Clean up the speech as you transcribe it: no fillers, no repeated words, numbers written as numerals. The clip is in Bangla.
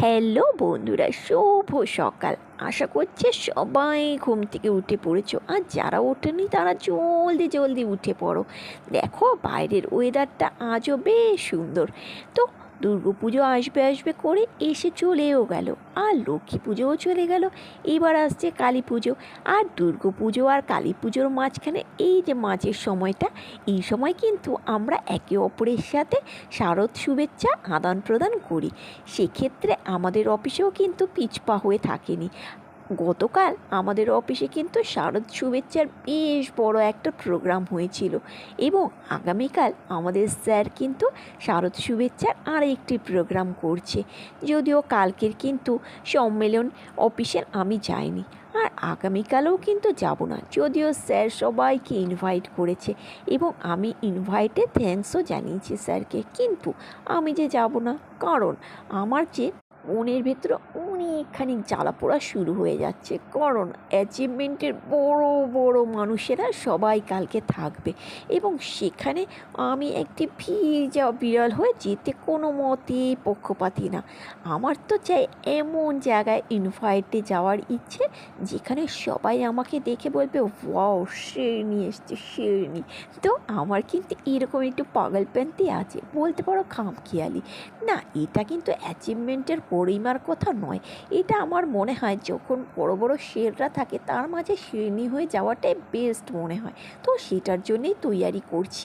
হ্যালো বন্ধুরা, শুভ সকাল। আশা করছি সবাই ঘুম থেকে উঠে পড়েছো, আর যারা ওঠেনি তারা জলদি জলদি উঠে পড়ো। দেখো বাইরের ওয়েদারটা আজও বেশ সুন্দর। তো পুজো আসবে আসবে করে এসে চলেও গেল, আর লক্ষ্মী পুজোও চলে গেল। এবার আসছে কালী পুজো। আর পুজো আর কালী পুজোর মাঝখানে এই যে মাঝের সময়টা, এই সময় কিন্তু আমরা একে অপরের সাথে শারদ শুভেচ্ছা আদান প্রদান করি। সেক্ষেত্রে আমাদের অফিসেও কিন্তু পিছপা হয়ে থাকেনি। গতকাল আমাদের অফিসে কিন্তু শারদ শুভেচ্ছার বেশ বড় একটা প্রোগ্রাম হয়েছিল, এবং আগামীকাল আমাদের স্যার কিন্তু শারদ শুভেচ্ছার আর একটি প্রোগ্রাম করছে। যদিও কালকের কিন্তু সম্মেলন অফিসের আমি যাইনি, আর আগামীকালও কিন্তু যাব না, যদিও স্যার সবাইকে ইনভাইট করেছে এবং আমি ইনভাইটে থ্যাঙ্কসও জানিয়েছি স্যারকে। কিন্তু আমি যে যাব না, কারণ আমার যে মনের ভেতরে অনেকখানি জ্বালা পোড়া শুরু হয়ে যাচ্ছে, কারণ অ্যাচিভমেন্টের বড় বড় মানুষেরা সবাই কালকে থাকবে, এবং সেখানে আমি একটি বিড়াল হয়ে যেতে কোনো মতেই পক্ষপাতি না। আমার তো চাই এমন জায়গায় ইনভাইটে যাওয়ার ইচ্ছে, যেখানে সবাই আমাকে দেখে বলবে ওয়াও শেরনি এসছে শেরনি। তো আমার কিন্তু এরকম একটু পাগলপ্যান্তি আছে, বলতে পারো খামখেয়ালি। না, এটা কিন্তু অ্যাচিভমেন্টের পরিমার কথা নয়। এটা আমার মনে হয় যখন বড় বড় শেররা থাকে তার মাঝে শেরনি হয়ে যাওয়াটাই বেস্ট মনে হয়। তো সেটার জন্যেই তৈয়ারি করছি।